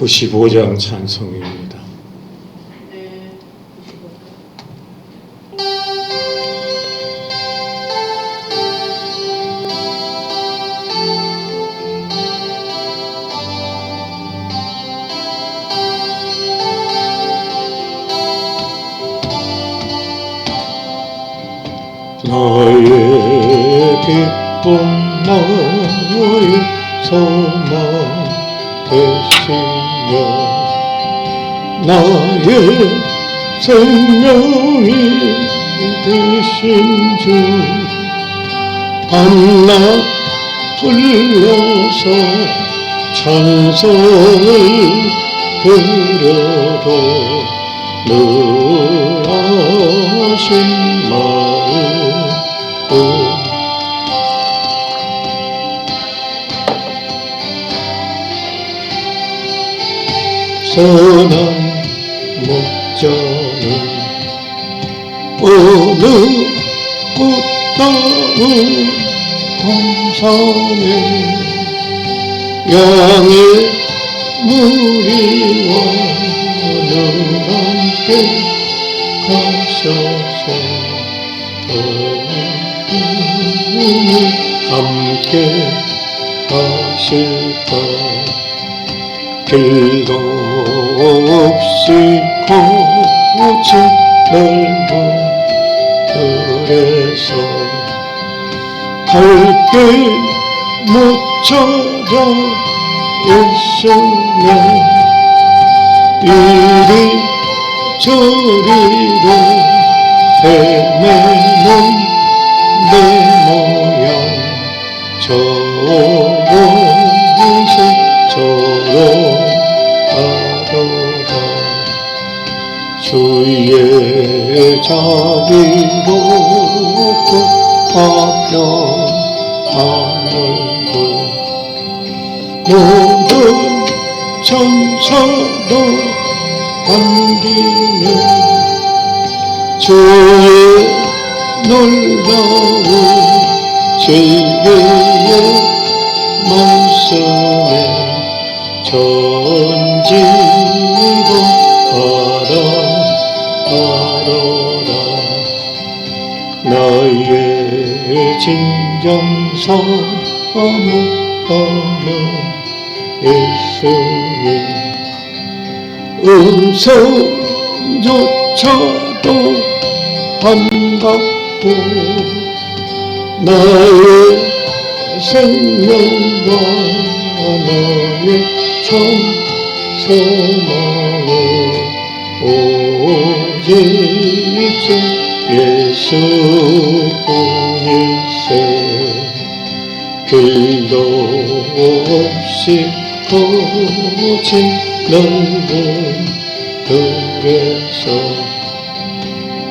95장 찬송입니다. 나의 기쁨 나의 소망 되시며 나의 생명이 되신 주 밤낮 불러서 찬송을 드려도 늘 아신 마음 선한 목자는 어느 꽃다운 동산에 양의 무리와 늘 함께 가셔서 함께 하실까 길도 없이 거친 넓은 들에서 갈 길 못 찾아 있으며 이리 저리로 헤매는 내 모양 저러하도다 주의 자비롭고 화평 하늘을 모든 천사도 반기며 주의 놀라운 진리의 말씀에 전지도 바라보라 나의 진정 사모하는 예수님 음성조차도 반갑고 나의 생명과 나의 참 소망은 오직 주 예수뿐일세 길도 없이 거친 넓은 들에서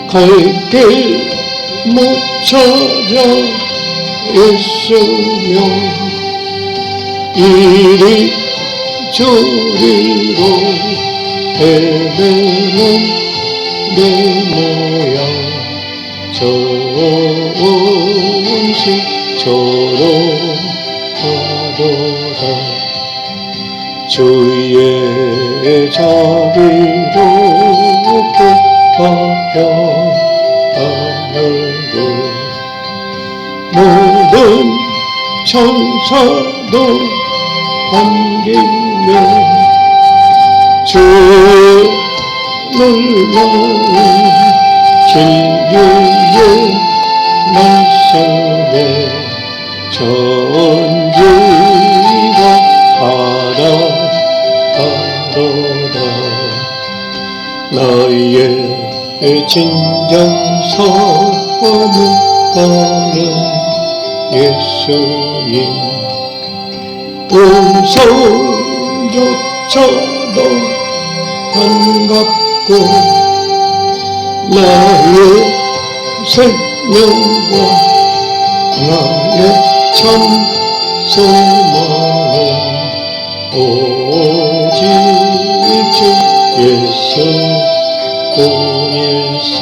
갈 길 못 찾아 있으며 이리 저리로 헤매는 내 모양 저러하도다 주의 자비롭고 화평한 얼굴 모든 천사도 반기며 주의 놀라운 진리의 말씀에 전지가 바라보라 나의 진정 사모하는 예수님 음성조차도 반갑고 나의 생명과 나의 참 소망은 오직 주 예수뿐일세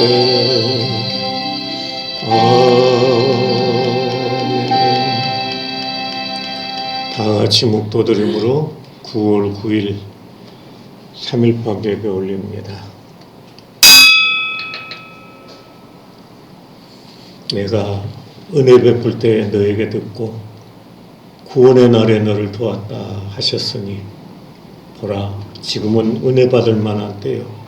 다 같이 묵도드림으로 9월 9일 3일밤 예배 올립니다. 내가 은혜 베풀 때 너에게 듣고 구원의 날에 너를 도왔다 하셨으니 보라 지금은 은혜 받을 만한 때요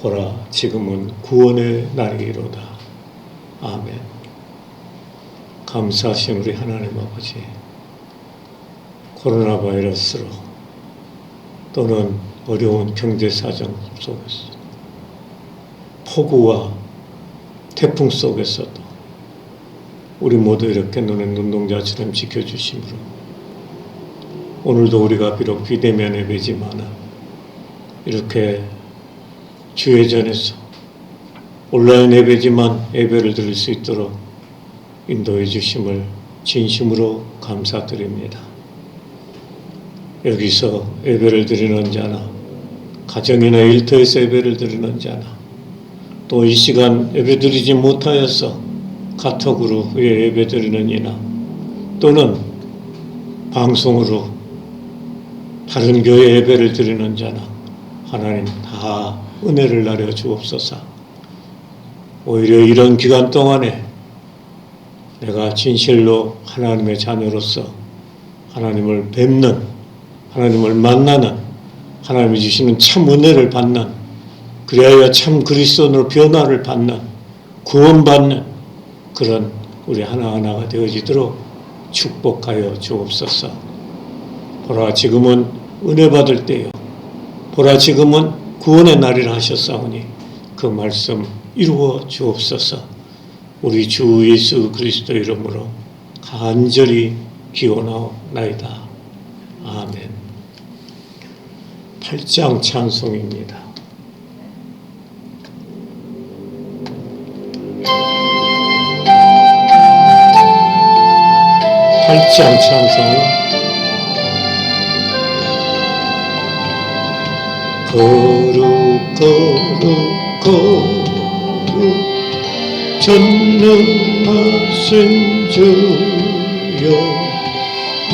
보라 지금은 구원의 날이로다. 아멘. 감사하신 우리 하나님 아버지, 코로나 바이러스로 또는 어려운 경제 사정 속에서 폭우와 태풍 속에서도 우리 모두 이렇게 눈에 눈동자처럼 지켜주심으로 오늘도 우리가 비록 비대면 예배지만 이렇게 주회전에서 온라인 예배지만 예배를 드릴 수 있도록 인도해 주심을 진심으로 감사드립니다. 여기서 예배를 드리는 자나 가정이나 일터에서 예배를 드리는 자나 또 이 시간 예배 드리지 못하여서 카톡으로 예배 드리는 이나 또는 방송으로 다른 교회 예배를 드리는 자나 하나님 다 은혜를 나려 주옵소서. 오히려 이런 기간 동안에 내가 진실로 하나님의 자녀로서 하나님을 뵙는, 하나님을 만나는, 하나님이 주시는 참 은혜를 받는, 그리하여 참 그리스도인으로 변화를 받는, 구원받는 그런 우리 하나하나가 되어지도록 축복하여 주옵소서. 보라 지금은 은혜 받을 때요 보라 지금은 구원의 날이라 하셨사오니 그 말씀 이루어 주옵소서. 우리 주 예수 그리스도 이름으로 간절히 기원하옵나이다. 아멘. 8장 찬송입니다. 팔장 찬송. 거룩 거룩 거룩 전능하신 주여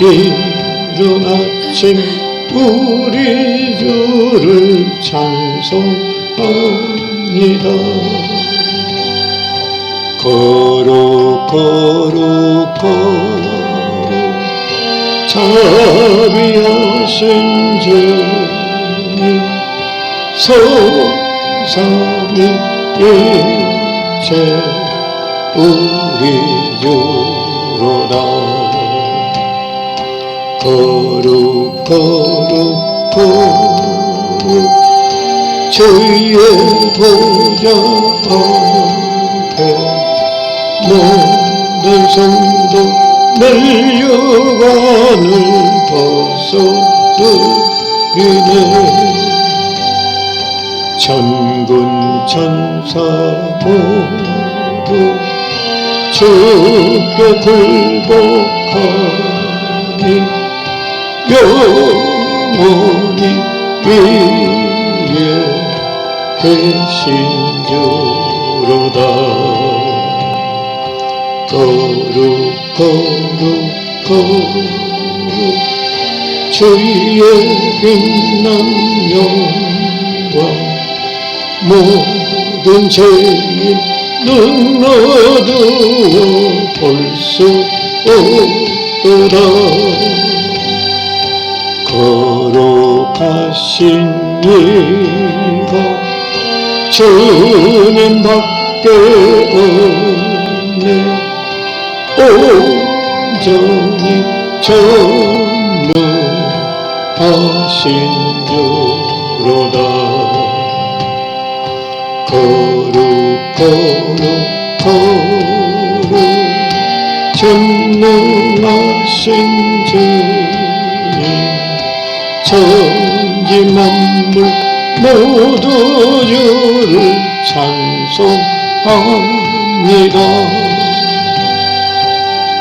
이른 아침 우리 주를 찬송합니다. 거룩 거룩 거룩 자비하신 주님 성삼위 일체 우리 주로다. 거룩 거룩 거룩 주의 보좌 앞에 모든 성도 멸류관을 벗어드리네. 천군 천사 모두 주께 굴복하니 영원히 위에 계신 주로다. 거룩 거룩 거룩 주의 빛난 영광 모든 죄인 눈 어두워 볼 수 없도다. 거룩하신 이가 주님밖에 없네. 온전히 전능하신 주로다. 거룩 거룩 거룩 전능하신 주님 천지 만물 모두 주를 찬송합니다.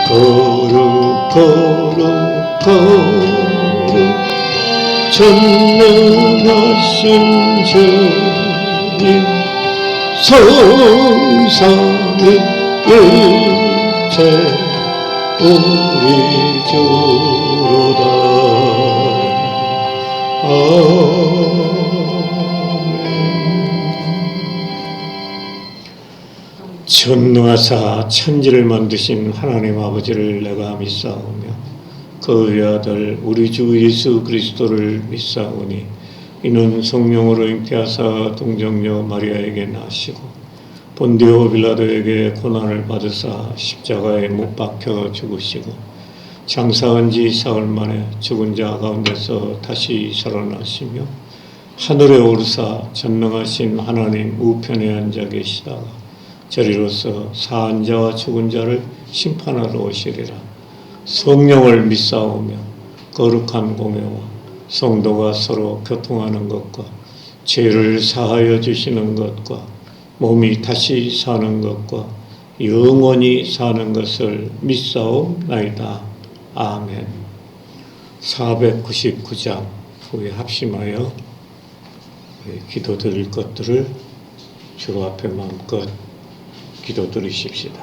거룩 거룩 거룩 전능하신 주님 성삼위 일체 우리 주로다. 전능하사 천지를 만드신 하나님 아버지를 내가 믿사오며 그 외아들 우리 주 예수 그리스도를 믿사오니 이는 성령으로 잉태하사 동정녀 마리아에게 나시고 본디오 빌라도에게 고난을 받으사 십자가에 못 박혀 죽으시고 장사한 지 사흘 만에 죽은 자 가운데서 다시 살아나시며 하늘에 오르사 전능하신 하나님 우편에 앉아 계시다가 저리로서 사한 자와 죽은 자를 심판하러 오시리라. 성령을 믿사오며 거룩한 공회와 성도가 서로 교통하는 것과 죄를 사하여 주시는 것과 몸이 다시 사는 것과 영원히 사는 것을 믿사옵나이다. 아멘. 499장 후에 합심하여 기도드릴 것들을 주 앞에 마음껏 기도드리십시다.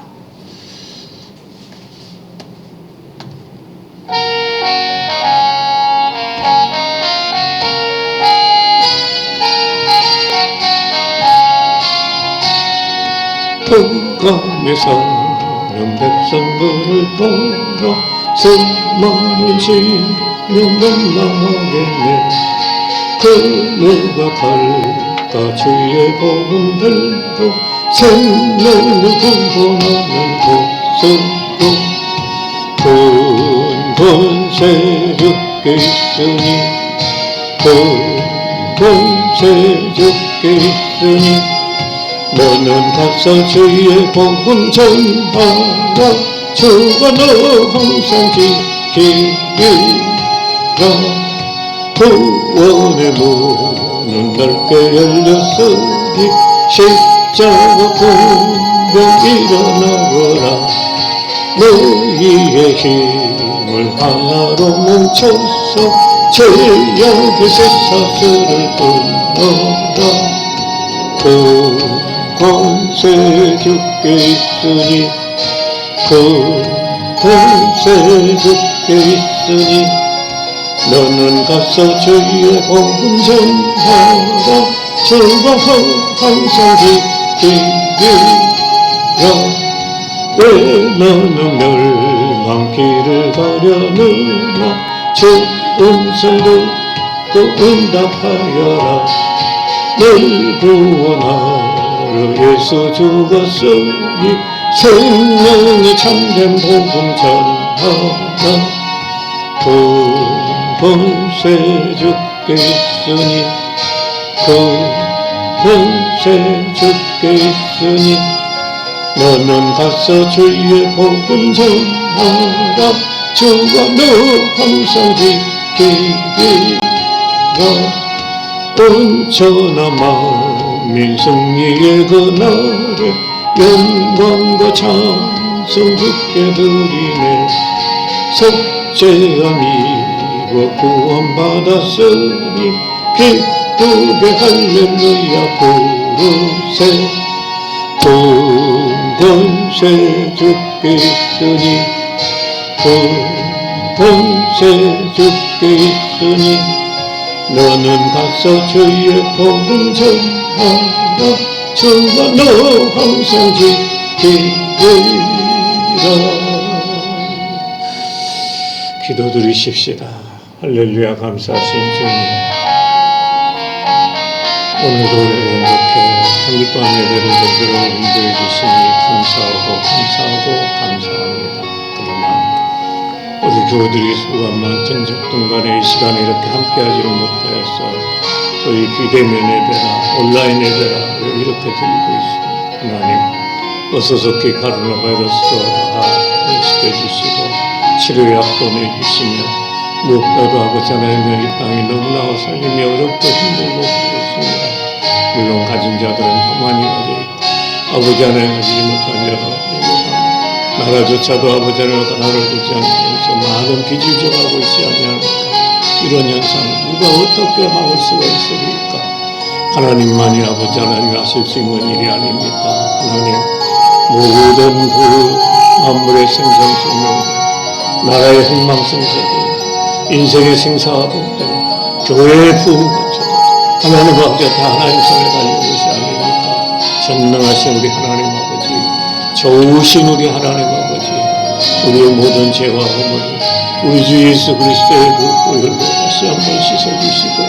흑암에 사는 백성들을 보러 수많은 시련을 나가겠네. 그 누가 갈까 주의 복음 들고 생명을 구원하는 곳으로 큰 권세 주께 있으니 큰 권세 주께 있으니 너는 가서 주의 복음 전하라. 주가 너 항상 지키리라. 구원의 문은 넓게 열렸으니 십자가 공병 일어나거라. 너희의 힘을 하나로 뭉쳐서 죄악의 쇠사슬을 끊어라. 그 권세 주께 있으니 그 권세 주께 있으니 너는 가서 주의 복음 전하라. 주가 항상 지키리라. 왜 너는 멸망길을 가려느냐. 주 음성 듣고 응답하여라. 널 구원하러 예수 죽었으니 생명의 참된 복음 전하라. 그 권세 주께 있으니 그 권세 주께 있으니 너는 가서 주의 복음 전하라. 주가 너 항상 지키리라. 온천하 만민 승리의 그날에 영광과 찬송 주께 드리네. 속죄함이고 구원받았으니 기쁘게 할렐루야 부르세. 큰 권세 주께 있으니 큰 권세 주께 있으니 너는 가서 주의 복음 전하라. 주가 너 항상 지키리라. 기도드리십시다. 할렐루야. 감사하신 주님, 오늘도 이렇게 한글밤 예배를 제대로 인도해 주시니 감사합니다. 우리 교우들이 수가 많던 적동간에 이 시간에 이렇게 함께하지는 못하였어. 저희 비대면 예배나 온라인 예배나 이렇게 드리고 있습니다. 하나님, 어서속히 코로나 바이러스도 다 시켜주시고 치료약 보내주시며 무엇보다도 아버지 하나님의 이 땅이 너무나 살림이 어렵고 힘들고 그렇습니다. 물론 가진 자들은 더 많이 가져 있고 아버지 하나님 가지지 못한 자가 나라조차도 아버지 하나님과 나를 보지 않으면서 많은 빚을 져가고 있지 아니하니까 이런 현상을 누가 어떻게 막을 수가 있으리까. 하나님만이 아버지 하나님이 하실 수 있는 일이 아닙니까. 하나님, 모든 그 만물의 생성생명들, 나라의 흥망성쇠들, 인생의 생사복들, 교회의 부흥조차도 하나님 아버지가 다 하나님 손에 달린 것이 아닙니까. 전능하신 우리 하나님 아버지, 좋으신 우리 하나님 아버지, 우리의 모든 죄와 허물을 우리 주 예수 그리스도의 그 보혈로 다시 한번 씻어주시고,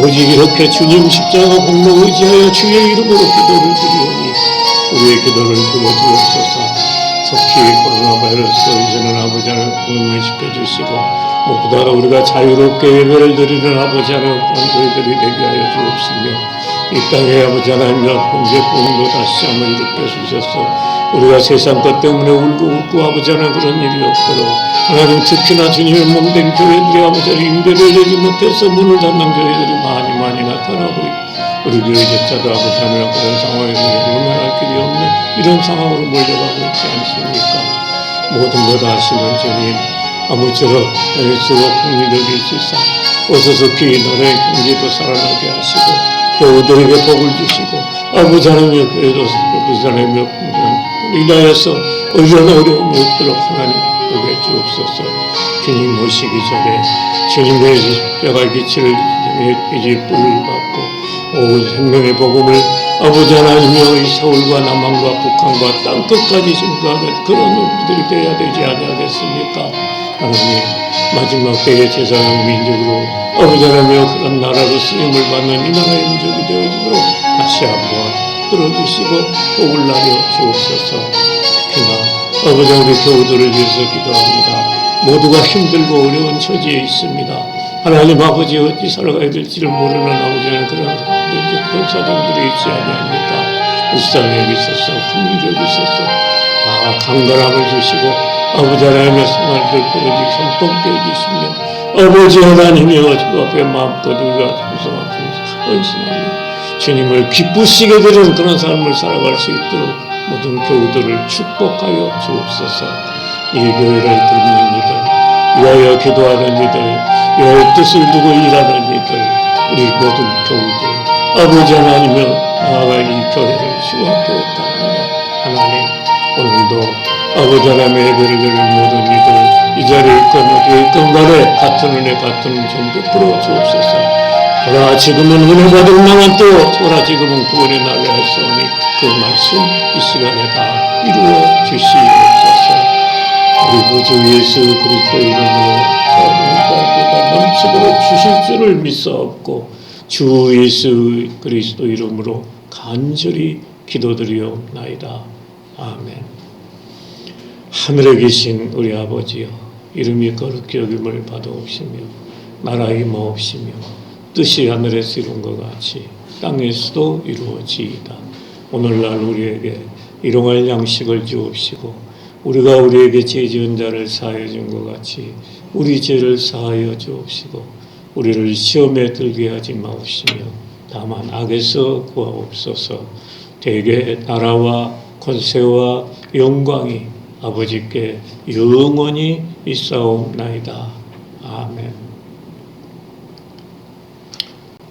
오직 이렇게 주님 십자가 공로 의지하여 주의 이름으로 기도를 드리오니 우리의 기도를 들어주옵소서. 특히 코로나 바이러스 이제는 아버지 하나님 구원시켜 주시고, 무엇보다 우리가 자유롭게 예배를 드리는 아버지 하나님 교회들이 되게 하여 주옵시며, 이 땅에 아버지 하나님 현재 공도 다시 한번 일으켜 주셔서 우리가 세상 것 때문에 울고 웃고 아버지 하나님 그런 일이 없도록, 하나님 특히나 주님의 몸된 교회들이 아버지 하나님 임대를 내지 못해서 문을 닫는 교회들이 많이 나타나고 있고, 우리 교회 자체도 아버지 하나님 그런 상황에서 외면할 길이 없는 이런 상황으로 몰려가고 있지 않습니까? 모든 것 아시는 주님, 아무쪼록 예수와 국민들이 있으사 어서속히 너의 경제도 살아나게 하시고, 교우들에게 복을 주시고, 아버지 하나님의 교회도 아버지 하나님의 인하여서 어려운 어려움이 없도록 하나님 복해 주옵소서. 주님 모시기 전에 주님의 십자가 기치를 이제 뿔을 받고 온 생명의 복음을 아버지 하나님여 이 서울과 남한과 북한과 땅끝까지 증거하는 그런 우리들이 되어야 되지 아니하겠습니까? 하나님, 마지막 때의 제사장 민족으로 아버지 하나님여 그런 나라로 쓰임을 받는 이 나라의 민족이 되어지도록 다시 한번 끌어주시고 복을 나려 주옵소서. 특히나 아버지 우리 교우들을 위해서 기도합니다. 모두가 힘들고 어려운 처지에 있습니다. 하나님 아버지 어찌 살아가야 될지를 모르는 아버지는 그런 사장들이 있지 아니합니까? 불쌍히 있어서 긍휼히 있어서 강건함을 주시고 아버지 하나님의 생활을 오직 손동게 해주시며, 아버지 하나님이여 주 앞에 마음껏 우리가 충성하면서 헌신하며 주님을 기쁘시게 되는 그런 삶을 살아갈 수 있도록 모든 교우들을 축복하여 주옵소서. 이 교회를 듣는 이들, 위하여 기도하는 이들, 위하여 뜻을 두고 일하는 이들, 우리 모든 교우들, 아버지 하나님여 나아가 이 교회를 수확되었다 합니다. 하나님, 오늘도 아버지 하나님의 예배를 드리는 모든 이들, 이 자리에 있건 어디에 있건 간에 같은 은혜 같은 좀 베풀어 주옵소서. 보라 지금은 은혜 받을 만한 또 보라 지금은 구원의 날이 하였으니 그 말씀 이 시간에 다 이루어 주시옵소서. 우리 주 예수 그리스도 이름으로 가운데가 넘치도록 주실 줄을 믿사옵고 주 예수 그리스도 이름으로 간절히 기도드리옵나이다. 아멘. 하늘에 계신 우리 아버지여, 이름이 거룩히 여김을 받아옵시며 나라의 임하옵시며 뜻이 하늘에서 이룬 것 같이 땅에서도 이루어지이다. 오늘날 우리에게 일용할 양식을 주옵시고 우리가 우리에게 죄 지은 자를 사하여 준 것 같이 우리 죄를 사하여 주옵시고 우리를 시험에 들게 하지 마옵시며 다만 악에서 구하옵소서. 대개 나라와 권세와 영광이 아버지께 영원히 있사옵나이다. 아멘.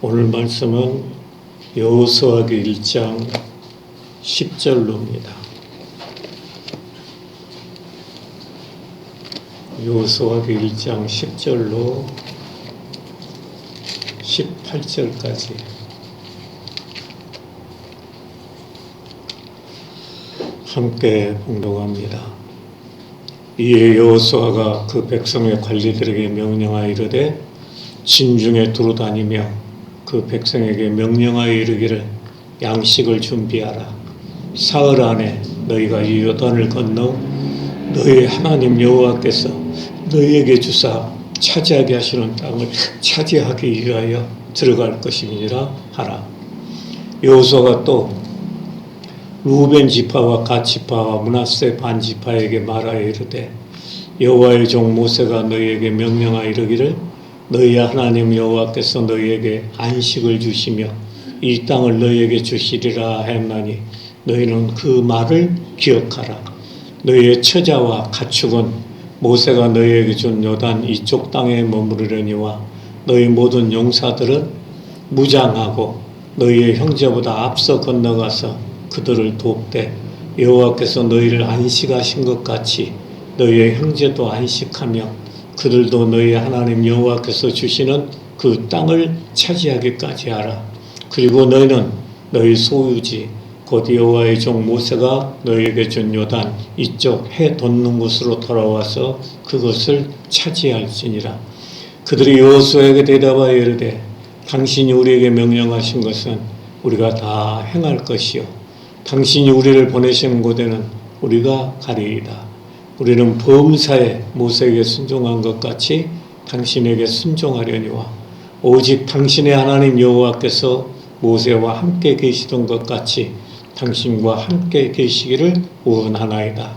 오늘 말씀은 여호수아기 1장 10절로입니다. 여호수아기 1장 10절로 18절까지 함께 봉독합니다. 이에 여호수아가 그 백성의 관리들에게 명령하여 이르되 진중에 두루 다니며 그 백성에게 명령하여 이르기를 양식을 준비하라. 사흘 안에 너희가 이 요단을 건너 너희 하나님 여호와께서 너희에게 주사 차지하게 하시는 땅을 차지하기 위하여 들어갈 것임이니라 하라. 여호수아가 또 루벤 지파와 갓 지파와 므낫세 반 지파에게 말하여 이르되 여호와의 종 모세가 너희에게 명령하여 이르기를 너희 하나님 여호와께서 너희에게 안식을 주시며 이 땅을 너희에게 주시리라 했나니 너희는 그 말을 기억하라. 너희의 처자와 가축은 모세가 너희에게 준 요단 이쪽 땅에 머무르려니와 너희 모든 용사들은 무장하고 너희의 형제보다 앞서 건너가서 그들을 돕되 여호와께서 너희를 안식하신 것 같이 너희의 형제도 안식하며 그들도 너희 하나님 여호와께서 주시는 그 땅을 차지하기까지 하라. 그리고 너희는 너희 소유지 곧 여호와의 종 모세가 너희에게 준 요단 이쪽 해 돋는 곳으로 돌아와서 그것을 차지할지니라. 그들이 여호수아에게 대답하여 이르되 당신이 우리에게 명령하신 것은 우리가 다 행할 것이요 당신이 우리를 보내시는 곳에는 우리가 가리이다. 우리는 범사에 모세에게 순종한 것 같이 당신에게 순종하려니와 오직 당신의 하나님 여호와께서 모세와 함께 계시던 것 같이 당신과 함께 계시기를 원하나이다.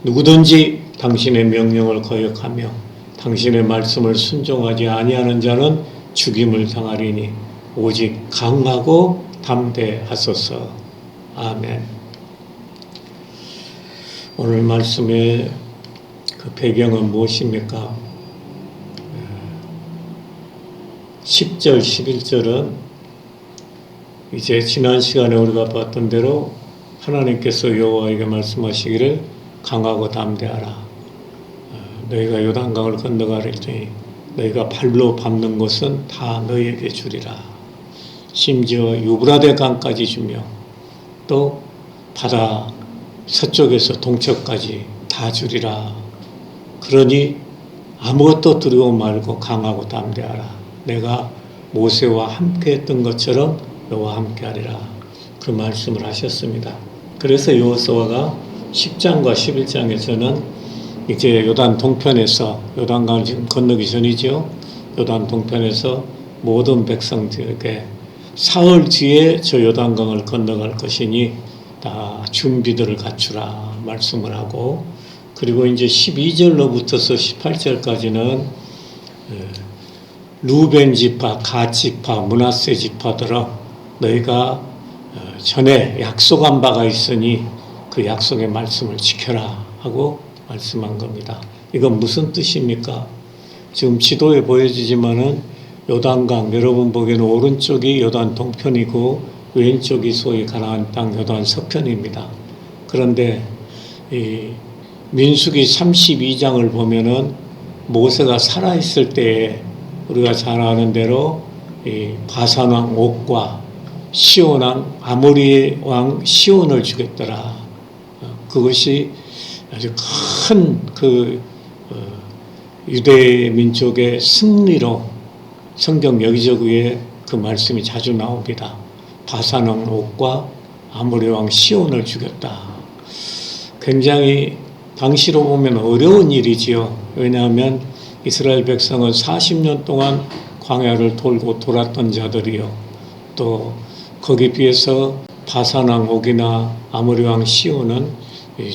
누구든지 당신의 명령을 거역하며 당신의 말씀을 순종하지 아니하는 자는 죽임을 당하리니 오직 강하고 담대하소서. 아멘. 오늘 말씀의 그 배경은 무엇입니까? 10절, 11절은 이제 지난 시간에 우리가 봤던 대로 하나님께서 여호와에게 말씀하시기를 강하고 담대하라. 너희가 요단강을 건너가리니 너희가 발로 밟는 곳은 다 너희에게 주리라. 심지어 유브라데 강까지 주며 또 바다 서쪽에서 동쪽까지 다 주리라. 그러니 아무것도 두려워 말고 강하고 담대하라. 내가 모세와 함께 했던 것처럼 너와 함께 하리라. 그 말씀을 하셨습니다. 그래서 여호수아가 10장과 11장에서는 이제 요단 동편에서, 요단강을 지금 건너기 전이죠. 요단 동편에서 모든 백성들에게 사흘 뒤에 저 요단강을 건너갈 것이니 다 준비들을 갖추라 말씀을 하고, 그리고 이제 12절로부터서 18절까지는 루벤 지파, 갓 지파, 므낫세 지파들아 너희가 전에 약속한 바가 있으니 그 약속의 말씀을 지켜라 하고 말씀한 겁니다. 이건 무슨 뜻입니까? 지금 지도에 보여지지만은 요단강, 여러분 보기에는 오른쪽이 요단 동편이고 왼쪽이 소위 가나안 땅 요단 서편입니다. 그런데 이 민수기 32장을 보면은 모세가 살아있을 때에 우리가 잘 아는 대로 이 바산 왕 옥과 시온 왕 아모리 왕 시온을 죽였더라. 그것이 아주 큰 그 유대 민족의 승리로 성경 여기저기에 그 말씀이 자주 나옵니다. 바산 왕 옥과 아모리 왕 시온을 죽였다. 굉장히 당시로 보면 어려운 일이지요. 왜냐하면 이스라엘 백성은 40년 동안 광야를 돌고 돌았던 자들이요. 또 거기에 비해서 바산 왕 옥이나 아모리 왕 시온은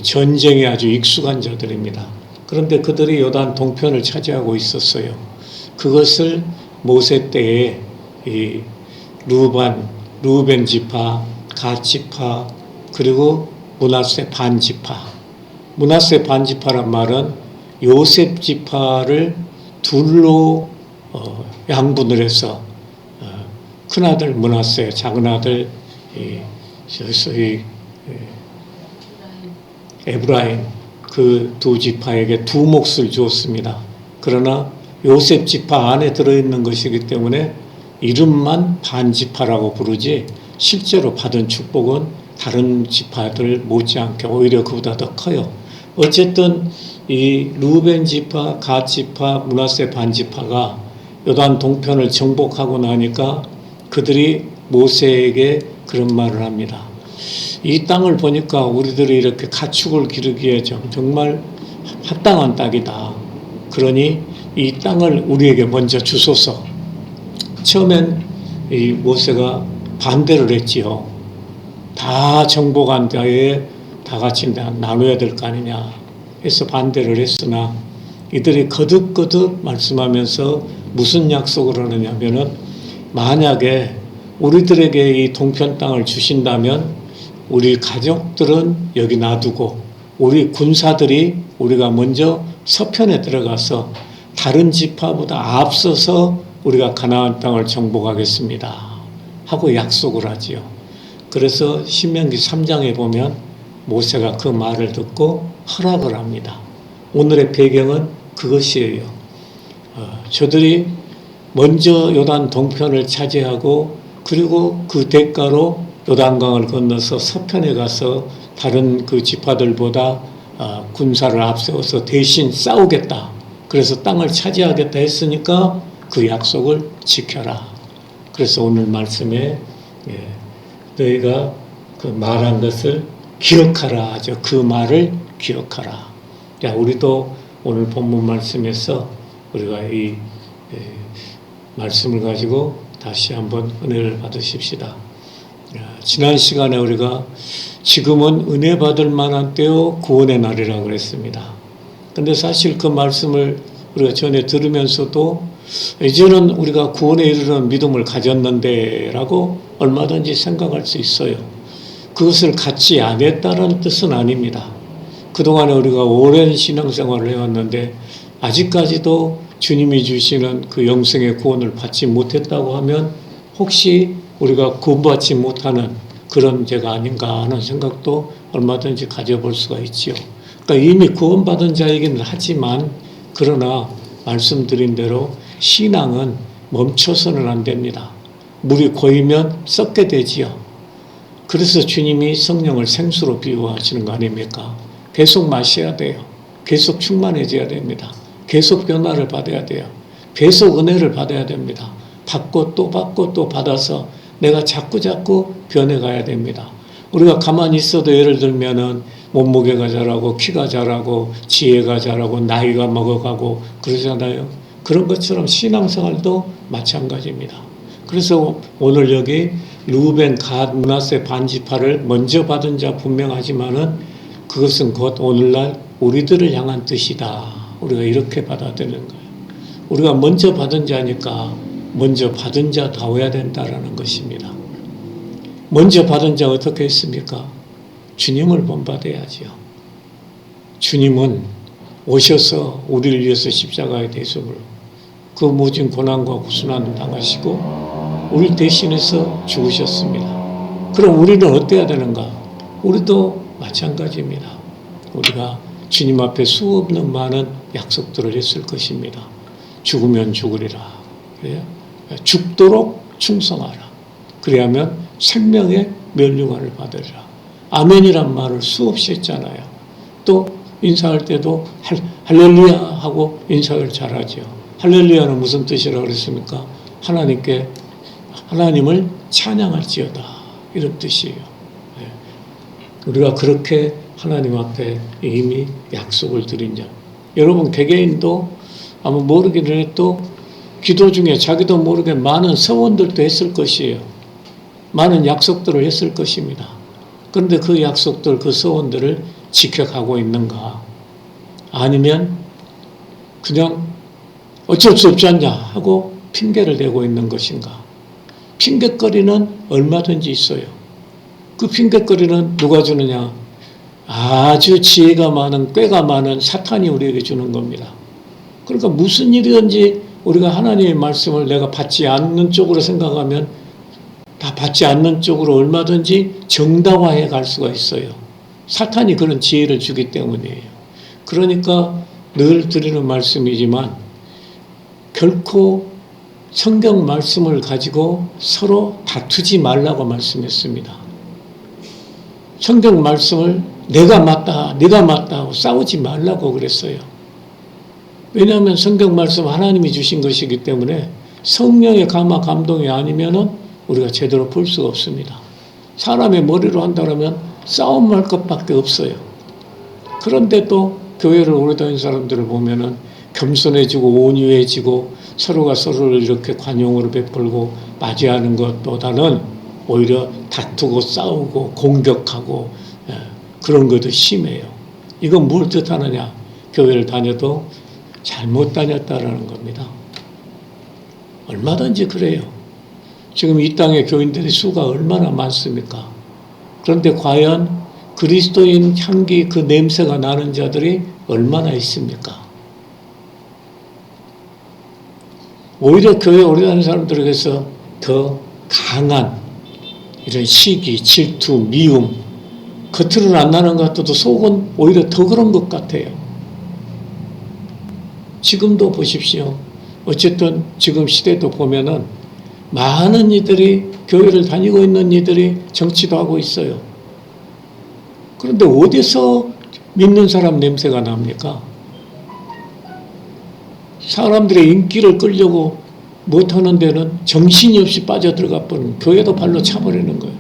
전쟁에 아주 익숙한 자들입니다. 그런데 그들이 요단 동편을 차지하고 있었어요. 그것을 모세 때에 이 루벤 지파, 갓 지파, 그리고 므낫세 반 지파. 므낫세 반 지파란 말은 요셉 지파를 둘로 양분을 해서 큰아들 므낫세, 작은아들 에브라임, 그 두 지파에게 두 몫을 주었습니다. 그러나 요셉 지파 안에 들어있는 것이기 때문에 이름만 반지파라고 부르지 실제로 받은 축복은 다른 지파들 못지않게 오히려 그보다 더 커요. 어쨌든 이 루벤 지파, 갓 지파, 므낫세 반지파가 요단 동편을 정복하고 나니까 그들이 모세에게 그런 말을 합니다. 이 땅을 보니까 우리들이 이렇게 가축을 기르기에 정말 합당한 땅이다. 그러니 이 땅을 우리에게 먼저 주소서. 처음엔 이 모세가 반대를 했지요. 다 정복한 다에 다 같이 나눠야 될 거 아니냐 해서 반대를 했으나 이들이 거듭거듭 말씀하면서 무슨 약속을 하느냐면은 만약에 우리들에게 이 동편 땅을 주신다면 우리 가족들은 여기 놔두고 우리 군사들이 우리가 먼저 서편에 들어가서 다른 지파보다 앞서서 우리가 가나안 땅을 정복하겠습니다 하고 약속을 하지요. 그래서 신명기 3장에 보면 모세가 그 말을 듣고 허락을 합니다. 오늘의 배경은 그것이에요. 저들이 먼저 요단 동편을 차지하고 그리고 그 대가로 요단강을 건너서 서편에 가서 다른 그 지파들보다 군사를 앞세워서 대신 싸우겠다. 그래서 땅을 차지하겠다 했으니까 그 약속을 지켜라. 그래서 오늘 말씀에 너희가 그 말한 것을 기억하라 하죠. 그 말을 기억하라. 자, 우리도 오늘 본문 말씀에서 우리가 이 말씀을 가지고 다시 한번 은혜를 받으십시다. 지난 시간에 우리가 지금은 은혜 받을 만한 때요 구원의 날이라고 그랬습니다. 근데 사실 그 말씀을 우리가 전에 들으면서도 이제는 우리가 구원에 이르는 믿음을 가졌는데 라고 얼마든지 생각할 수 있어요. 그것을 갖지 않았다는 뜻은 아닙니다. 그동안에 우리가 오랜 신앙생활을 해왔는데 아직까지도 주님이 주시는 그 영생의 구원을 받지 못했다고 하면 혹시 우리가 구원받지 못하는 그런 죄가 아닌가 하는 생각도 얼마든지 가져볼 수가 있지요. 그러니까 이미 구원받은 자이기는 하지만 그러나 말씀드린 대로 신앙은 멈춰서는 안 됩니다. 물이 고이면 썩게 되지요. 그래서 주님이 성령을 생수로 비유하시는 거 아닙니까? 계속 마셔야 돼요. 계속 충만해져야 됩니다. 계속 변화를 받아야 돼요. 계속 은혜를 받아야 됩니다. 받고 또 받고 또 받아서 내가 자꾸 변해가야 됩니다. 우리가 가만히 있어도 예를 들면은 몸무게가 자라고 키가 자라고 지혜가 자라고 나이가 먹어가고 그러잖아요. 그런 것처럼 신앙생활도 마찬가지입니다. 그래서 오늘 여기 르우벤, 갓, 므낫세 반지파를 먼저 받은 자 분명하지만은 그것은 곧 오늘날 우리들을 향한 뜻이다. 우리가 이렇게 받아들이는 거예요. 우리가 먼저 받은 자니까 먼저 받은 자다워야 된다라는 것입니다. 먼저 받은 자 어떻게 했습니까? 주님을 본받아야지요. 주님은 오셔서 우리를 위해서 십자가에 대속을 그 모진 고난과 고순환을 당하시고 우리 대신해서 죽으셨습니다. 그럼 우리는 어때야 되는가? 우리도 마찬가지입니다. 우리가 주님 앞에 수없는 많은 약속들을 했을 것입니다. 죽으면 죽으리라. 그래요? 죽도록 충성하라. 그래야면 생명의 면류관을 받으리라. 아멘이란 말을 수없이 했잖아요. 또 인사할 때도 할렐루야 하고 인사를 잘하죠. 할렐루야는 무슨 뜻이라고 그랬습니까? 하나님을 찬양할지어다. 이런 뜻이에요. 우리가 그렇게 하나님 앞에 이미 약속을 드린 자. 여러분 개개인도 아마 모르기는 해도 기도 중에 자기도 모르게 많은 서원들도 했을 것이에요. 많은 약속들을 했을 것입니다. 그런데 그 약속들, 그 서원들을 지켜가고 있는가? 아니면 그냥 어쩔 수 없지 않냐 하고 핑계를 대고 있는 것인가? 핑계거리는 얼마든지 있어요. 그 핑계거리는 누가 주느냐? 아주 지혜가 많은, 꾀가 많은 사탄이 우리에게 주는 겁니다. 그러니까 무슨 일이든지 우리가 하나님의 말씀을 내가 받지 않는 쪽으로 생각하면 다 받지 않는 쪽으로 얼마든지 정당화해 갈 수가 있어요. 사탄이 그런 지혜를 주기 때문이에요. 그러니까 늘 드리는 말씀이지만 결코 성경 말씀을 가지고 서로 다투지 말라고 말씀했습니다. 성경 말씀을 내가 맞다, 네가 맞다 하고 싸우지 말라고 그랬어요. 왜냐하면 성경 말씀 하나님이 주신 것이기 때문에 성령의 감화 감동이 아니면은 우리가 제대로 볼 수가 없습니다. 사람의 머리로 한다면 싸움할 것밖에 없어요. 그런데 또 교회를 오래 다닌 사람들을 보면은 겸손해지고 온유해지고 서로가 서로를 이렇게 관용으로 베풀고 맞이하는 것보다는 오히려 다투고 싸우고 공격하고 그런 것도 심해요. 이건 뭘 뜻하느냐? 교회를 다녀도 잘못 다녔다라는 겁니다. 얼마든지 그래요. 지금 이 땅의 교인들의 수가 얼마나 많습니까? 그런데 과연 그리스도인 향기 그 냄새가 나는 자들이 얼마나 있습니까? 오히려 교회 오래 다니는 사람들에게서 더 강한 이런 시기, 질투, 미움, 겉으로는 안 나는 것 같아도 속은 오히려 더 그런 것 같아요. 지금도 보십시오. 어쨌든 지금 시대도 보면은 많은 이들이 교회를 다니고 있는 이들이 정치도 하고 있어요. 그런데 어디서 믿는 사람 냄새가 납니까? 사람들의 인기를 끌려고 못하는 데는 정신이 없이 빠져들어가 버리는, 교회도 발로 차버리는 거예요.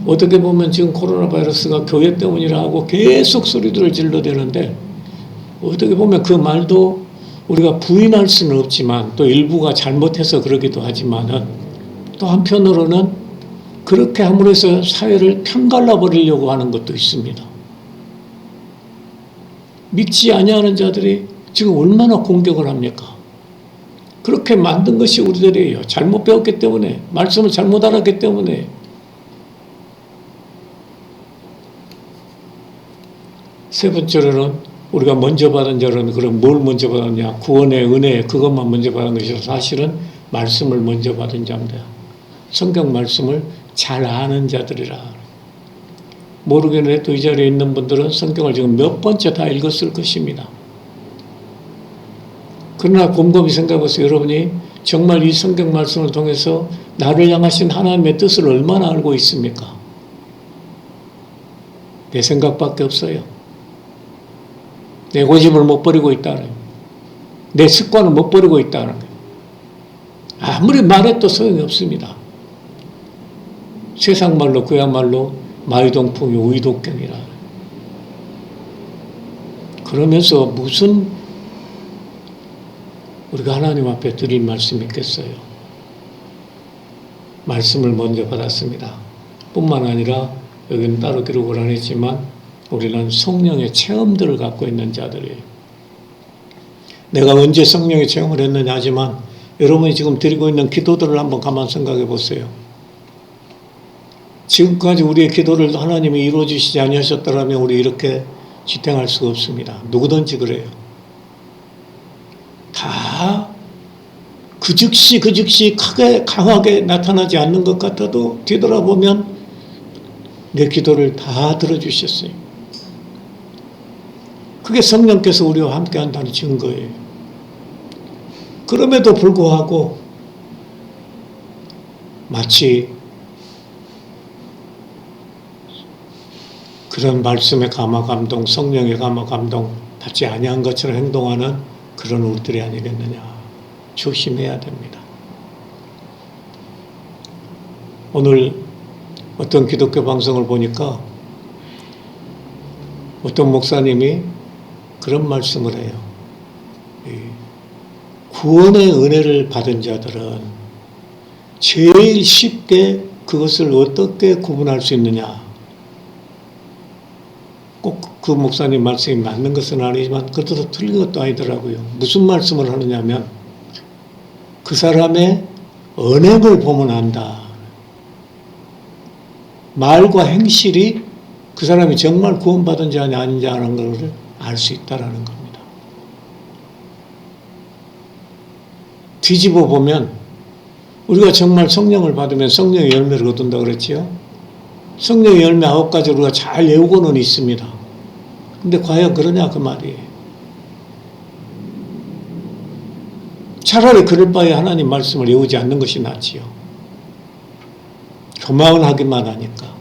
어떻게 보면 지금 코로나 바이러스가 교회 때문이라 하고 계속 소리들을 질러대는데, 어떻게 보면 그 말도 우리가 부인할 수는 없지만, 또 일부가 잘못해서 그러기도 하지만은, 또 한편으로는 그렇게 함으로 해서 사회를 편갈라 버리려고 하는 것도 있습니다. 믿지 아니하는 자들이 지금 얼마나 공격을 합니까? 그렇게 만든 것이 우리들이에요. 잘못 배웠기 때문에, 말씀을 잘못 알았기 때문에. 세 번째로는 우리가 먼저 받은 자는 그럼 뭘 먼저 받았냐? 구원의 은혜, 그것만 먼저 받은 것이 사실은 말씀을 먼저 받은 자입니다. 성경 말씀을 잘 아는 자들이라. 모르겠는 해도 이 자리에 있는 분들은 성경을 지금 몇 번째 다 읽었을 것입니다. 그러나 곰곰이 생각해보세요. 여러분이 정말 이 성경 말씀을 통해서 나를 향하신 하나님의 뜻을 얼마나 알고 있습니까? 내 생각밖에 없어요. 내 고집을 못 버리고 있다는 거예요. 내 습관을 못 버리고 있다는 거예요. 아무리 말해도 소용이 없습니다. 세상 말로 그야말로 마이동풍이 우이독경이라. 그러면서 무슨 우리가 하나님 앞에 드릴 말씀이 있겠어요? 말씀을 먼저 받았습니다. 뿐만 아니라 여기는 따로 기록을 안 했지만 우리는 성령의 체험들을 갖고 있는 자들이에요. 내가 언제 성령의 체험을 했느냐 하지만 여러분이 지금 드리고 있는 기도들을 한번 가만 생각해 보세요. 지금까지 우리의 기도를 하나님이 이루어주시지 아니하셨더라면 우리 이렇게 지탱할 수가 없습니다. 누구든지 그래요. 다 그 즉시 크게 강하게 나타나지 않는 것 같아도 뒤돌아보면 내 기도를 다 들어주셨어요. 그게 성령께서 우리와 함께 한다는 증거예요. 그럼에도 불구하고 마치 그런 말씀의 감화 감동, 성령의 감화 감동 받지 아니한 것처럼 행동하는 그런 우리들이 아니겠느냐. 조심해야 됩니다. 오늘 어떤 기독교 방송을 보니까 어떤 목사님이 그런 말씀을 해요. 구원의 은혜를 받은 자들은 제일 쉽게 그것을 어떻게 구분할 수 있느냐. 꼭 그 목사님 말씀이 맞는 것은 아니지만 그것도 틀린 것도 아니더라고요. 무슨 말씀을 하느냐면 그 사람의 언행을 보면 안다. 말과 행실이 그 사람이 정말 구원받은 자냐 아닌지라는 것을 알 수 있다는 겁니다. 뒤집어 보면 우리가 정말 성령을 받으면 성령의 열매를 얻는다 그랬지요. 성령의 열매 9가지 우리가 잘 외우고는 있습니다. 근데 과연 그러냐 그 말이에요. 차라리 그럴 바에 하나님 말씀을 외우지 않는 것이 낫지요. 교만하기만 하니까.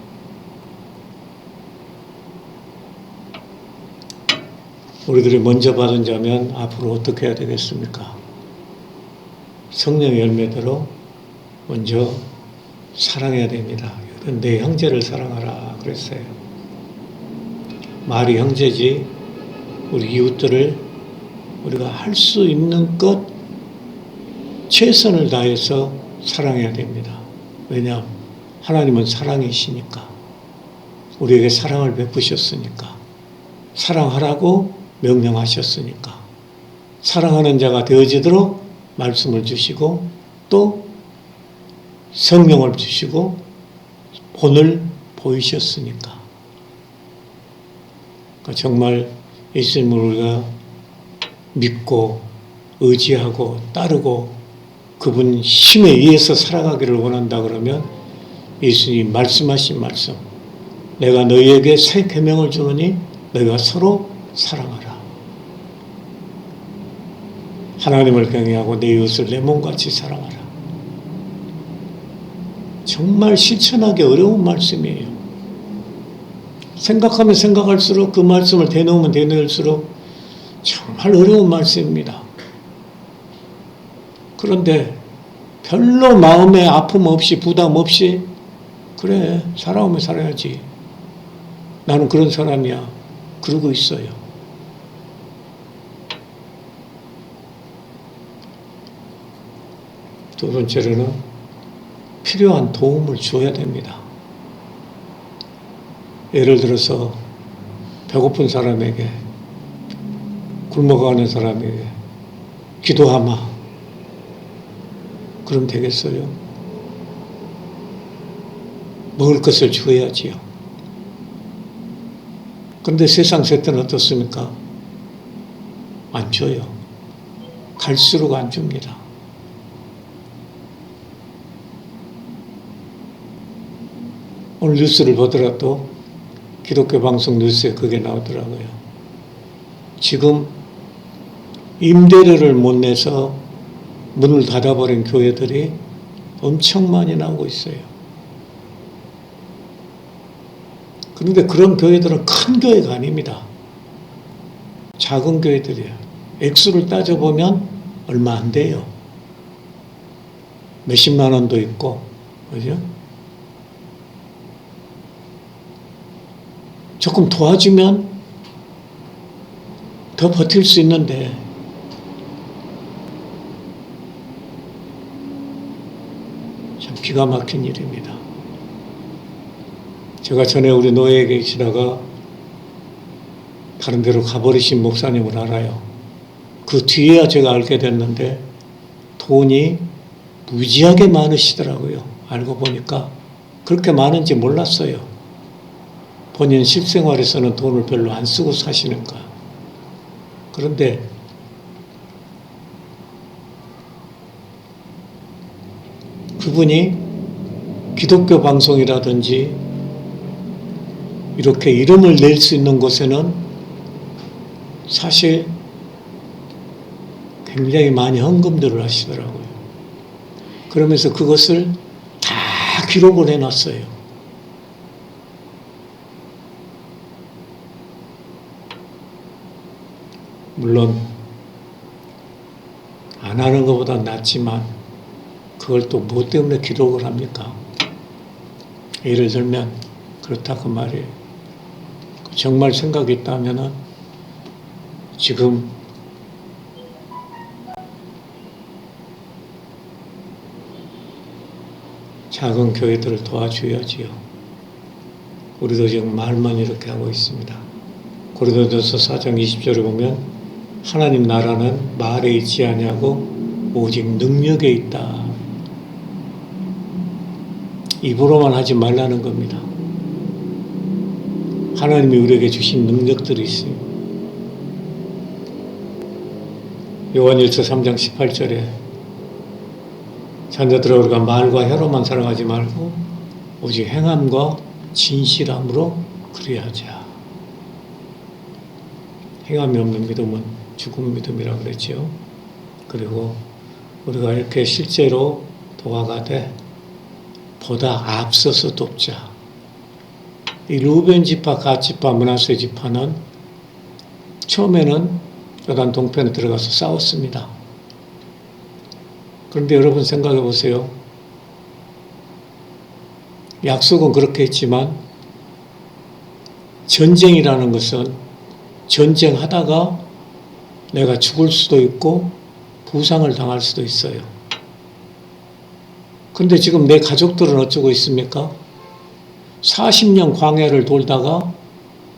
우리들이 먼저 받은 자면 앞으로 어떻게 해야 되겠습니까? 성령의 열매대로 먼저 사랑해야 됩니다. 내 형제를 사랑하라 그랬어요. 말이 형제지 우리 이웃들을 우리가 할 수 있는 것 최선을 다해서 사랑해야 됩니다. 왜냐하면 하나님은 사랑이시니까. 우리에게 사랑을 베푸셨으니까. 사랑하라고 명령하셨으니까. 사랑하는 자가 되어지도록 말씀을 주시고 또 성령을 주시고 본을 보이셨으니까. 정말 예수님을 우리가 믿고 의지하고 따르고 그분 힘에 의해서 살아가기를 원한다 그러면 예수님이 말씀하신 말씀, 내가 너희에게 새 계명을 주노니 너희가 서로 사랑하라. 하나님을 경외하고 내 이웃을 내 몸같이 사랑하라. 정말 실천하기 어려운 말씀이에요. 생각하면 생각할수록 그 말씀을 대놓으면 대놓을수록 정말 어려운 말씀입니다. 그런데 별로 마음에 아픔 없이 부담 없이 그래 살아오면 살아야지. 나는 그런 사람이야. 그러고 있어요. 두 번째로는 필요한 도움을 줘야 됩니다. 예를 들어서 배고픈 사람에게, 굶어가는 사람에게 기도하마. 그럼 되겠어요? 먹을 것을 줘야지요. 그런데 세상 세태는 어떻습니까? 안 줘요. 갈수록 안 줍니다. 오늘 뉴스를 보더라도 기독교 방송 뉴스에 그게 나오더라고요. 지금 임대료를 못 내서 문을 닫아버린 교회들이 엄청 많이 나오고 있어요. 그런데 그런 교회들은 큰 교회가 아닙니다. 작은 교회들이에요. 액수를 따져보면 얼마 안 돼요. 몇십만 원도 있고, 그죠? 조금 도와주면 더 버틸 수 있는데, 참 기가 막힌 일입니다. 제가 전에 우리 노예에 계시다가 다른 데로 가버리신 목사님을 알아요. 그 뒤에야 제가 알게 됐는데 돈이 무지하게 많으시더라고요. 알고 보니까 그렇게 많은지 몰랐어요. 본인 실생활에서는 돈을 별로 안 쓰고 사시는가. 그런데 그분이 기독교 방송이라든지 이렇게 이름을 낼 수 있는 곳에는 사실 굉장히 많이 헌금들을 하시더라고요. 그러면서 그것을 다 기록을 해놨어요. 물론 안 하는 것보다 낫지만 그걸 또 뭐 때문에 기록을 합니까? 예를 들면 그렇다 그 말이에요. 정말 생각이 있다면은 지금 작은 교회들을 도와줘야지요. 우리도 지금 말만 이렇게 하고 있습니다. 고린도전서 4장 20절에 보면 하나님 나라는 말에 있지 아니하고 오직 능력에 있다. 입으로만 하지 말라는 겁니다. 하나님이 우리에게 주신 능력들이 있어요. 요한일서 3장 18절에 자녀들아 우리가 말과 혀로만 살아가지 말고 오직 행함과 진실함으로 그리하자. 행함이 없는 믿음은 죽은 믿음이라고 그랬죠. 그리고 우리가 이렇게 실제로 도와가되 보다 앞서서 돕자. 이 루벤 지파, 갓 지파, 므낫세 지파는 처음에는 요단 동편에 들어가서 싸웠습니다. 그런데 여러분 생각해 보세요. 약속은 그렇게 했지만 전쟁이라는 것은 전쟁하다가 내가 죽을 수도 있고 부상을 당할 수도 있어요. 그런데 지금 내 가족들은 어쩌고 있습니까? 40년 광야를 돌다가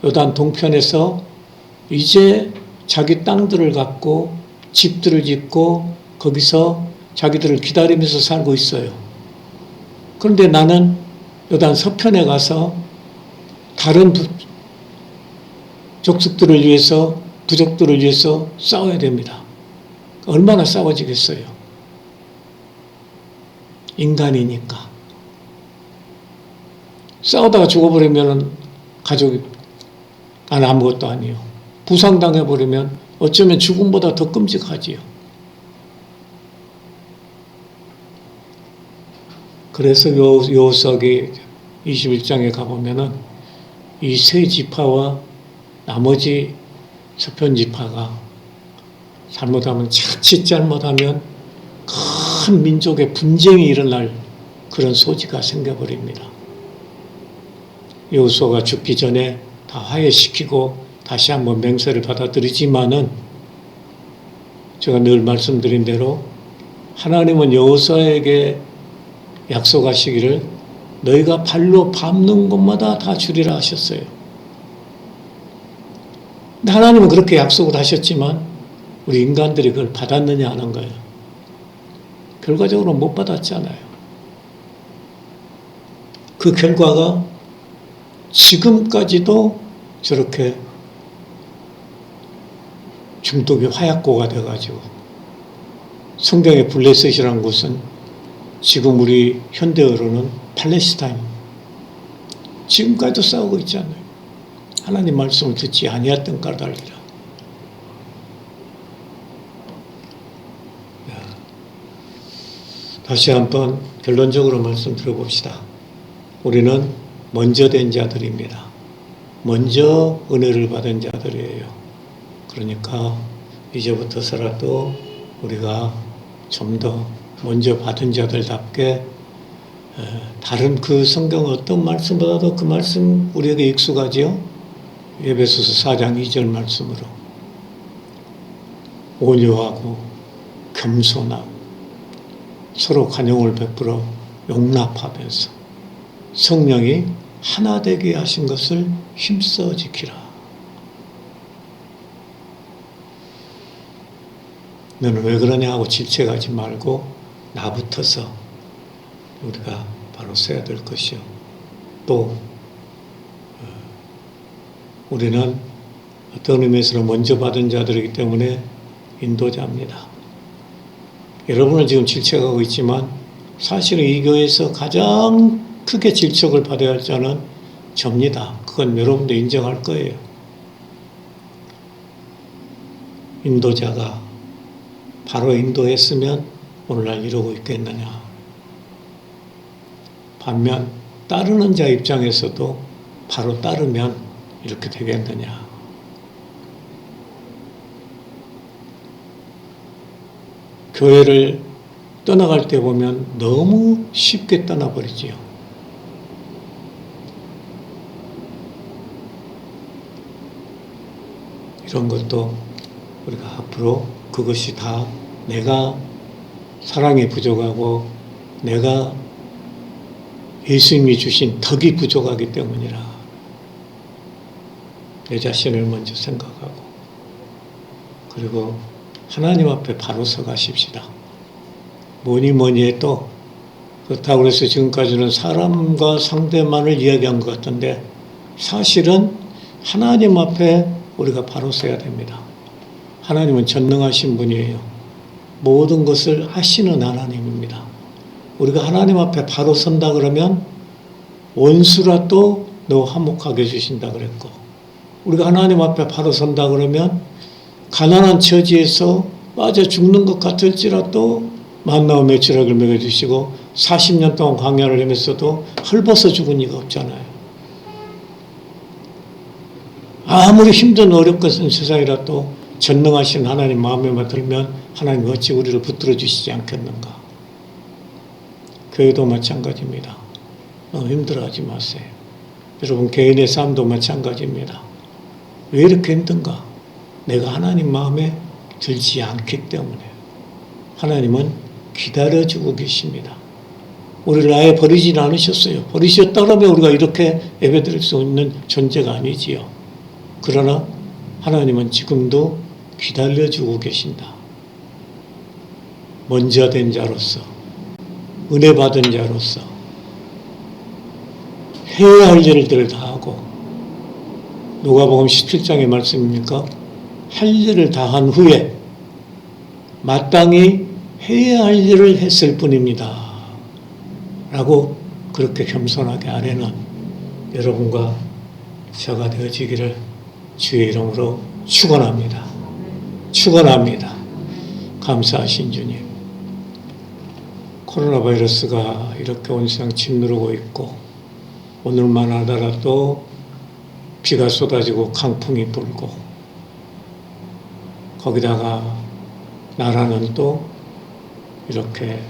요단 동편에서 이제 자기 땅들을 갖고 집들을 짓고 거기서 자기들을 기다리면서 살고 있어요. 그런데 나는 요단 서편에 가서 다른 족속들을 위해서, 부족들을 위해서 싸워야 됩니다. 얼마나 싸워지겠어요? 인간이니까. 싸우다가 죽어버리면 가족이 아무것도 아니에요. 부상당해버리면 어쩌면 죽음보다 더 끔찍하지요. 그래서 요석이 21장에 가보면은 이 세 지파와 나머지 서편 지파가 잘못하면 자칫 잘못하면 큰 민족의 분쟁이 일어날 그런 소지가 생겨버립니다. 여호수아가 죽기 전에 다 화해시키고 다시 한번 맹세를 받아들이지만은 제가 늘 말씀드린 대로 하나님은 여호수아에게 약속하시기를 너희가 발로 밟는 곳마다 다 주리라 하셨어요. 근데 하나님은 그렇게 약속을 하셨지만 우리 인간들이 그걸 받았느냐 하는 거예요. 결과적으로 못 받았잖아요. 그 결과가 지금까지도 저렇게 중동의 화약고가 돼가지고 성경의 블레셋이라는 곳은 지금 우리 현대어로는 팔레스타인 지금까지도 싸우고 있잖아요. 하나님 말씀을 듣지 아니했던 까닭이라. 다시 한번 결론적으로 말씀드려봅시다. 우리는 먼저 된 자들입니다. 먼저 은혜를 받은 자들이에요. 그러니까 이제부터서라도 우리가 좀 더 먼저 받은 자들답게 다른 그 성경 어떤 말씀보다도 그 말씀 우리에게 익숙하지요? 에베소서 4장 2절 말씀으로 온유하고 겸손하고 서로 관용을 베풀어 용납하면서 성령이 하나 되게 하신 것을 힘써 지키라. 너는 왜 그러냐 하고 질책하지 말고 나부터서 우리가 바로 써야 될 것이요. 또 우리는 어떤 의미에서는 먼저 받은 자들이기 때문에 인도자입니다. 여러분은 지금 질책하고 있지만 사실은 이 교회에서 가장 크게 질책을 받아야 할 자는 접니다. 그건 여러분도 인정할 거예요. 인도자가 바로 인도했으면 오늘날 이러고 있겠느냐. 반면 따르는 자 입장에서도 바로 따르면 이렇게 되겠느냐. 교회를 떠나갈 때 보면 너무 쉽게 떠나버리지요. 이런 것도 우리가 앞으로 그것이 다 내가 사랑이 부족하고 내가 예수님이 주신 덕이 부족하기 때문이라 내 자신을 먼저 생각하고 그리고 하나님 앞에 바로 서가십시다. 뭐니 해도 그렇다고 해서 지금까지는 사람과 상대만을 이야기한 것 같은데 사실은 하나님 앞에 우리가 바로 서야 됩니다. 하나님은 전능하신 분이에요. 모든 것을 아시는 하나님입니다. 우리가 하나님 앞에 바로 선다 그러면 원수라도 너 화목하게 해주신다 그랬고 우리가 하나님 앞에 바로 선다 그러면 가난한 처지에서 빠져 죽는 것 같을지라도 만나와 매출액을 먹여주시고 40년 동안 광야를 헤맸어도 헐벗어 죽은 이가 없잖아요. 아무리 힘든 어렵겠은 세상이라도 전능하신 하나님 마음에만 들면 하나님 어찌 우리를 붙들어 주시지 않겠는가. 교회도 마찬가지입니다. 너무 힘들어하지 마세요. 여러분 개인의 삶도 마찬가지입니다. 왜 이렇게 힘든가? 내가 하나님 마음에 들지 않기 때문에. 하나님은 기다려주고 계십니다. 우리를 아예 버리진 않으셨어요. 버리셨다면 우리가 이렇게 예배드릴 수 있는 존재가 아니지요. 그러나 하나님은 지금도 기다려주고 계신다. 먼저 된 자로서 은혜 받은 자로서 해야 할 일들을 다 하고 누가복음 17장의 말씀입니까? 할 일을 다 한 후에 마땅히 해야 할 일을 했을 뿐입니다. 라고 그렇게 겸손하게 아뢰는 여러분과 저가 되어지기를 주의 이름으로 축원합니다. 축원합니다. 감사하신 주님. 코로나 바이러스가 이렇게 온 세상 짓누르고 있고, 오늘만 하더라도 비가 쏟아지고 강풍이 불고, 거기다가 나라는 또 이렇게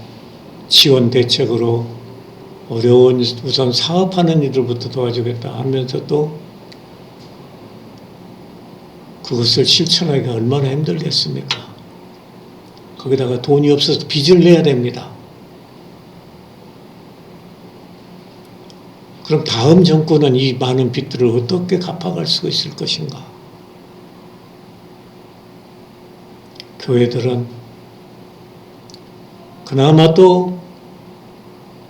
지원 대책으로 어려운 우선 사업하는 이들부터 도와주겠다 하면서도 그것을 실천하기가 얼마나 힘들겠습니까? 거기다가 돈이 없어서 빚을 내야 됩니다. 그럼 다음 정권은 이 많은 빚들을 어떻게 갚아갈 수 있을 것인가? 교회들은 그나마 또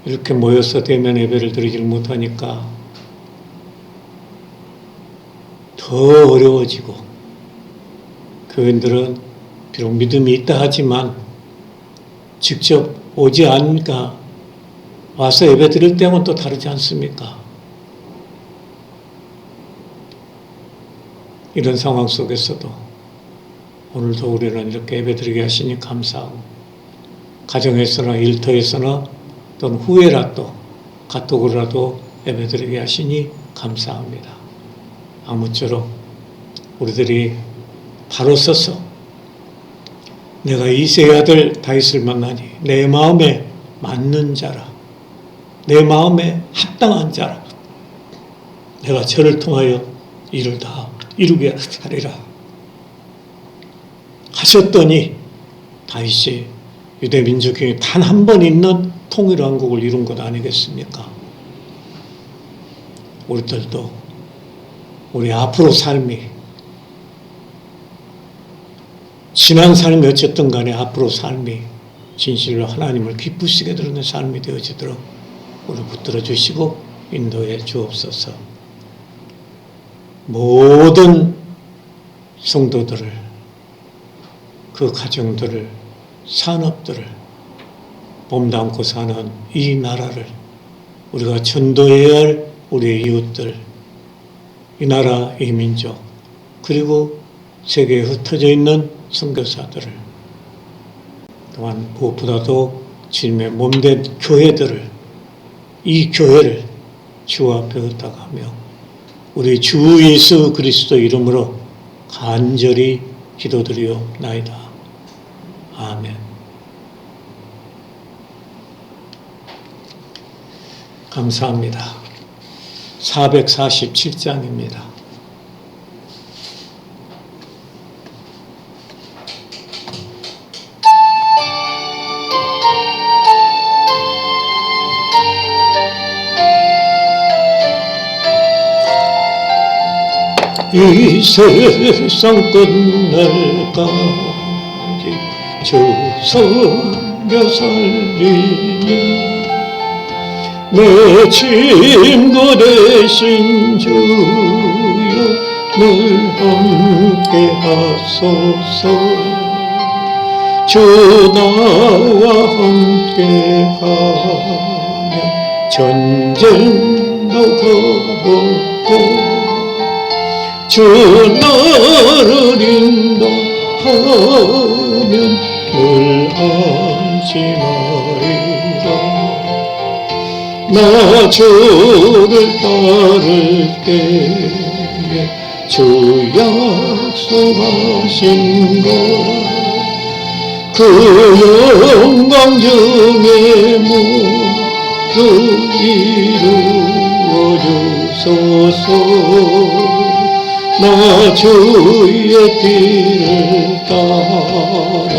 이렇게 모여서 대면 예배를 드리질 못하니까 더 어려워지고, 교인들은 비록 믿음이 있다 하지만 직접 오지 않으니까 와서 예배 드릴 때는 또 다르지 않습니까? 이런 상황 속에서도 오늘도 우리는 이렇게 예배 드리게 하시니 감사하고, 가정에서나 일터에서나 또는 후에라도 카톡으로라도 예배 드리게 하시니 감사합니다. 아무쪼록 우리들이 바로 서서 내가 이새의 아들 다윗을 만나니 내 마음에 맞는 자라, 내 마음에 합당한 자라, 내가 저를 통하여 일을 다 이루게 하리라 하셨더니 다윗이 유대 민족이 단 한 번 있는 통일왕국을 이룬 것 아니겠습니까? 우리들도 우리 앞으로 삶이, 지난 삶이 어쨌든 간에 앞으로 삶이 진실로 하나님을 기쁘시게 드리는 삶이 되어지도록 우리 붙들어 주시고 인도해 주옵소서. 모든 성도들을, 그 가정들을, 산업들을, 몸담고 사는 이 나라를, 우리가 전도해야 할 우리의 이웃들, 이 나라, 이 민족, 그리고 세계에 흩어져 있는 선교사들을, 또한 무엇보다도 주님의 몸된 교회들을, 이 교회를 주 앞에 의탁하며 우리 주 예수 그리스도 이름으로 간절히 기도드리옵나이다. 아멘. 감사합니다. 447장입니다. 이 세상 끝날까지 주 섬겨 살리니 내 친구 되신 주여 늘 함께 하소서. 주 나와 함께 하며 전쟁도 거보고 주 나를 인도하면 늘 안심하리라. 나 주를 따를 때에 주 약속하신 것 그 영광 중에 모두 이루어 주소서. 나 주의 길을 따라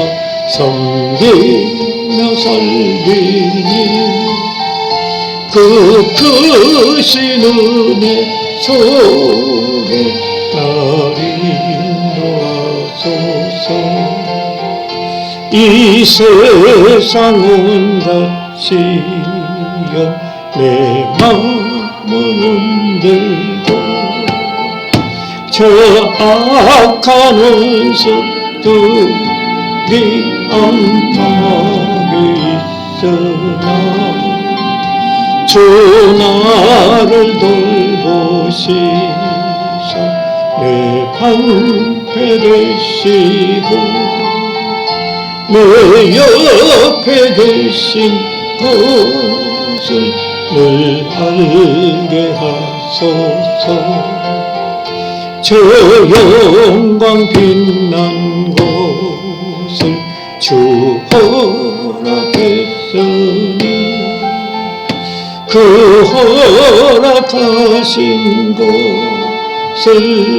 섬기며 살리니 그 크신 은혜 속에 날 인도하소서. 이 세상 온갖 시험 내 마음을 흔들고 저 악한 원수들이 안팎에 있으나 주 나를 돌보시사 내 방패 되시고 내 옆에 계신 것을 늘 알게 하소서. 저 영광 빛난 곳을 주 허락했으니 그 허락하신 것을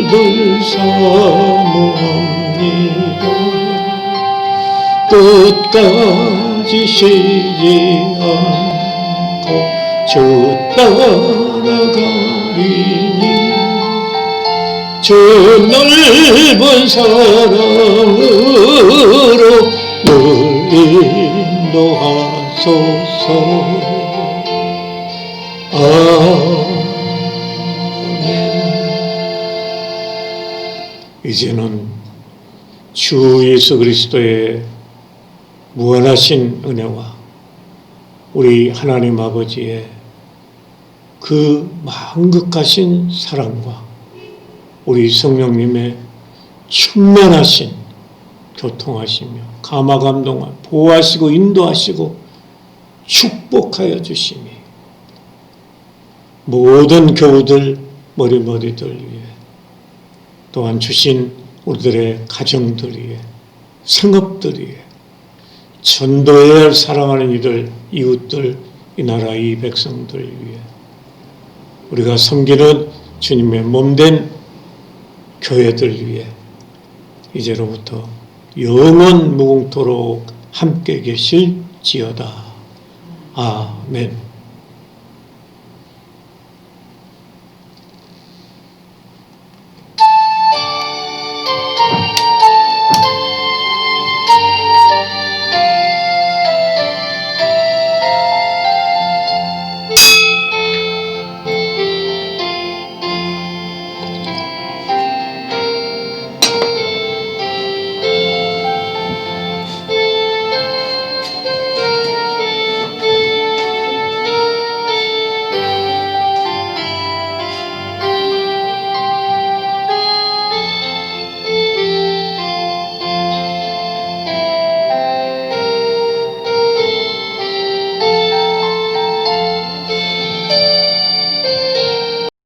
늘 사모합니다. 끝까지 쉬지 않고 주 따라가리니 주 넓은 사랑으로 늘 인도하소서. 아멘. 이제는 주 예수 그리스도의 무한하신 은혜와 우리 하나님 아버지의 그 만극하신 사랑과 우리 성령님의 충만하신 교통하시며 감화감동하 보호하시고 인도하시고 축복하여 주시니 모든 교우들 머리머리들 위해 또한 주신 우리들의 가정들 위해 생업들 위해 전도해야 할 사랑하는 이들 이웃들 이 나라 이 백성들 위해 우리가 섬기는 주님의 몸된 교회들 위해 이제로부터 영원 무궁토록 함께 계실지어다. 아멘.